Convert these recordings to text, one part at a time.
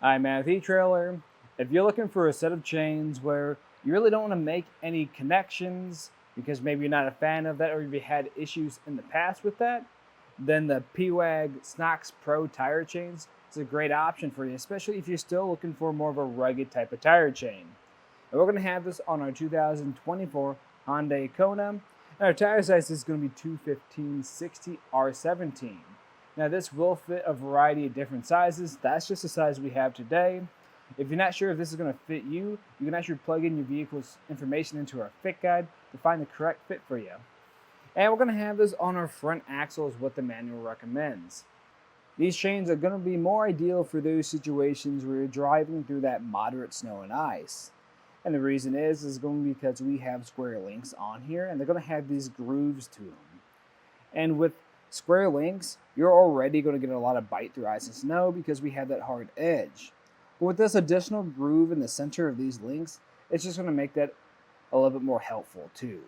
I'm at etrailer. If you're looking for a set of chains where you really don't want to make any connections because maybe you're not a fan of that or you've had issues in the past with that, then the Pewag Snox Pro Tire Chains is a great option for you, especially if you're still looking for more of a rugged type of tire chain. And we're going to have this on our 2024 Hyundai Kona. And our tire size is going to be 215/60 R17. Now this will fit a variety of different sizes. That's just the size we have today. If you're not sure if this is going to fit you, you can actually plug in your vehicle's information into our fit guide to find the correct fit for you. And we're going to have this on our front axle is what the manual recommends. These chains are going to be more ideal for those situations where you're driving through that moderate snow and ice. And the reason is going to be because we have square links on here and they're going to have these grooves to them. And with square links, you're already going to get a lot of bite through ice and snow because we have that hard edge. But with this additional groove in the center of these links, it's just going to make that a little bit more helpful too.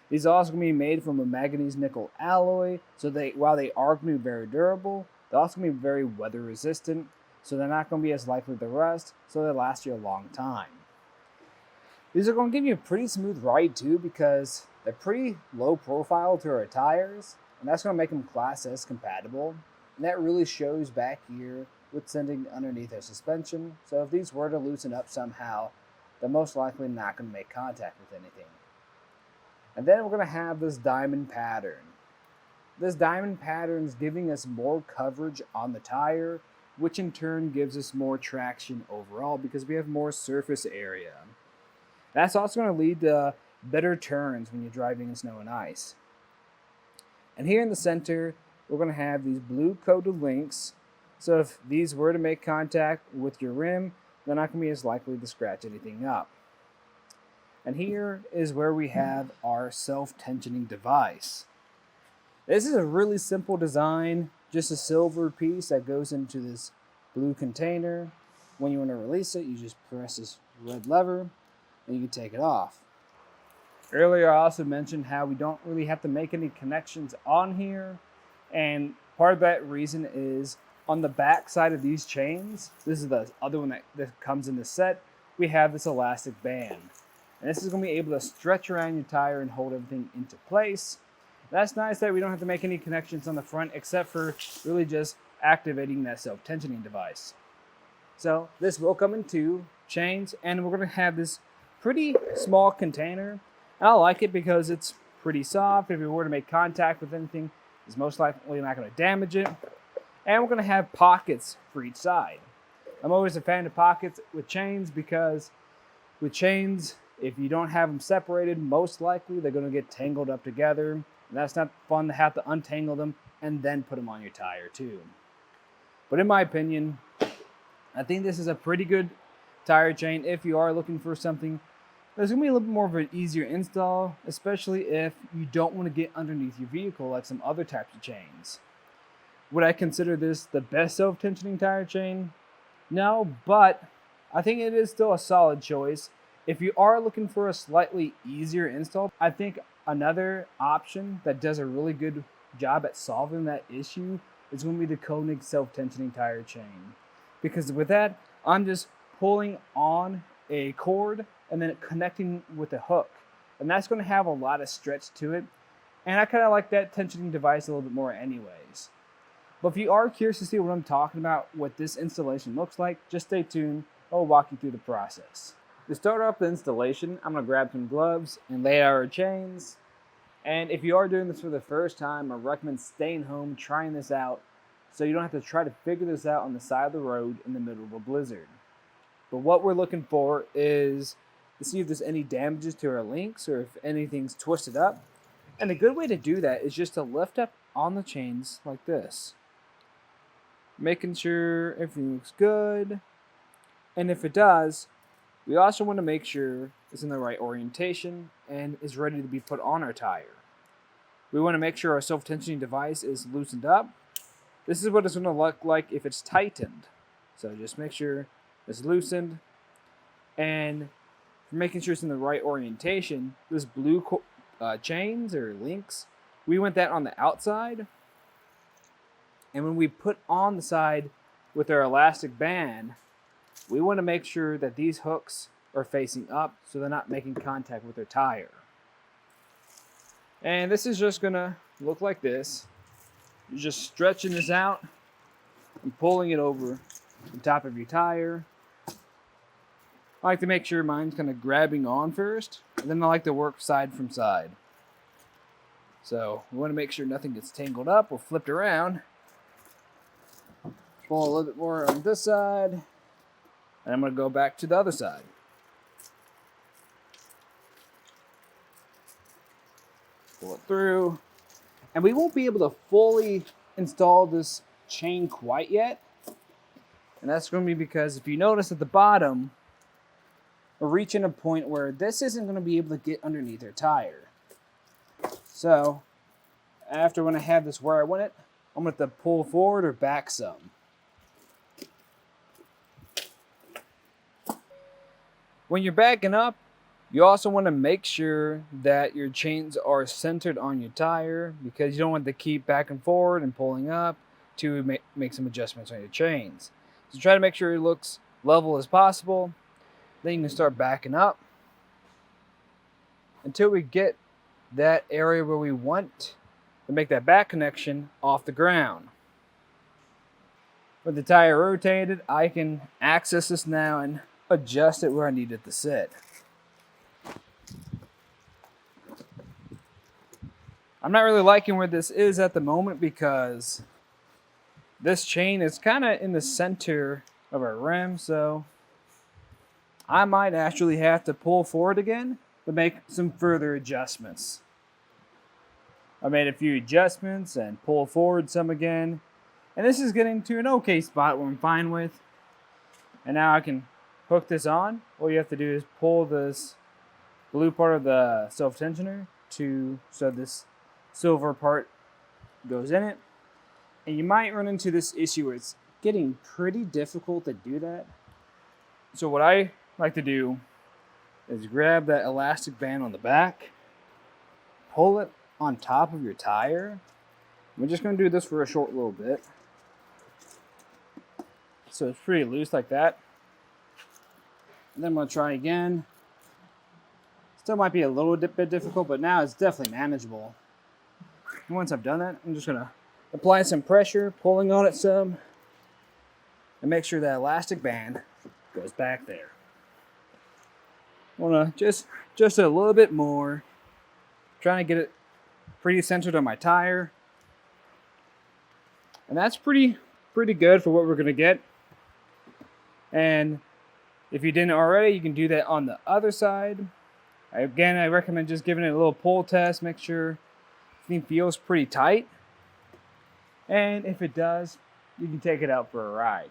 These are also going to be made from a manganese nickel alloy, so while they are going to be very durable, they're also going to be very weather resistant, so they're not going to be as likely to rust, so they last you a long time. These are going to give you a pretty smooth ride too because they're pretty low profile to our tires, and that's going to make them Class S compatible. And that really shows back here with sending underneath our suspension. So if these were to loosen up somehow, they're most likely not going to make contact with anything. And then we're going to have this diamond pattern. This diamond pattern is giving us more coverage on the tire, which in turn gives us more traction overall because we have more surface area. That's also going to lead to better turns when you're driving in snow and ice. And here in the center, we're going to have these blue coated links. So if these were to make contact with your rim, they're not going to be as likely to scratch anything up. And here is where we have our self-tensioning device. This is a really simple design, just a silver piece that goes into this blue container. When you want to release it, you just press this red lever and you can take it off. Earlier I also mentioned how we don't really have to make any connections on here, and part of that reason is on the back side of these chains, this is the other one that comes in the set, we have this elastic band. And this is going to be able to stretch around your tire and hold everything into place. That's nice that we don't have to make any connections on the front except for really just activating that self-tensioning device. So this will come in two chains, and we're going to have this pretty small container. And I like it because it's pretty soft. If we were to make contact with anything, it's most likely not going to damage it. And we're going to have pockets for each side. I'm always a fan of pockets with chains because with chains, if you don't have them separated, most likely they're going to get tangled up together. And that's not fun to have to untangle them and then put them on your tire too. But in my opinion, I think this is a pretty good tire chain if you are looking for something that's going to be a little bit more of an easier install, especially if you don't want to get underneath your vehicle like some other types of chains. Would I consider this the best self-tensioning tire chain? No, but I think it is still a solid choice. If you are looking for a slightly easier install, I think another option that does a really good job at solving that issue is going to be the Koenig self-tensioning tire chain. Because with that, I'm just pulling on a cord and then connecting with a hook. And that's going to have a lot of stretch to it. And I kind of like that tensioning device a little bit more anyways. But if you are curious to see what I'm talking about, what this installation looks like, just stay tuned. I'll walk you through the process. To start off the installation, I'm going to grab some gloves and lay out our chains. And if you are doing this for the first time, I recommend staying home, trying this out, so you don't have to try to figure this out on the side of the road in the middle of a blizzard. But what we're looking for is to see if there's any damages to our links or if anything's twisted up. And a good way to do that is just to lift up on the chains like this, making sure everything looks good. And if it does, we also want to make sure it's in the right orientation and is ready to be put on our tire. We want to make sure our self-tensioning device is loosened up. This is what it's going to look like if it's tightened. So just make sure it's loosened. And for making sure it's in the right orientation, this blue chains or links, we want that on the outside. And when we put on the side with our elastic band, we want to make sure that these hooks are facing up so they're not making contact with their tire. And this is just going to look like this. You're just stretching this out and pulling it over the top of your tire. I like to make sure mine's kind of grabbing on first, and then I like to work side from side. So we want to make sure nothing gets tangled up or flipped around. Pull a little bit more on this side, and I'm going to go back to the other side. Pull it through. And we won't be able to fully install this chain quite yet. And that's going to be because if you notice at the bottom, we're reaching a point where this isn't going to be able to get underneath our tire. So after when I have this where I want it, I'm going to have to pull forward or back some. When you're backing up, you also want to make sure that your chains are centered on your tire, because you don't want to keep back and forward and pulling up to make some adjustments on your chains. So try to make sure it looks level as possible. Then you can start backing up until we get that area where we want to make that back connection off the ground. With the tire rotated, I can access this now and adjust it where I need it to sit. I'm not really liking where this is at the moment because this chain is kind of in the center of our rim, so I might actually have to pull forward again to make some further adjustments. I made a few adjustments and pull forward some again, and this is getting to an okay spot where I'm fine with. And now I can hook this on. All you have to do is pull this blue part of the self-tensioner so this silver part goes in it. And you might run into this issue where it's getting pretty difficult to do that. So what I like to do is grab that elastic band on the back, pull it on top of your tire. We're just going to do this for a short little bit. So it's pretty loose like that. And then I'm going to try again. Still might be a little bit difficult, but now it's definitely manageable. And once I've done that, I'm just going to apply some pressure, pulling on it some, and make sure that elastic band goes back there. Want to just a little bit more, trying to get it pretty centered on my tire. And that's pretty good for what we're going to get. And if you didn't already, you can do that on the other side. Again, I recommend just giving it a little pull test, make sure it feels pretty tight. And if it does, you can take it out for a ride.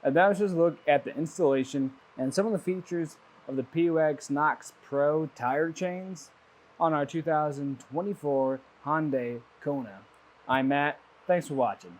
And that was just a look at the installation and some of the features of the Pewag Snox Pro Tire Chains on our 2024 Hyundai Kona. I'm Matt. Thanks for watching.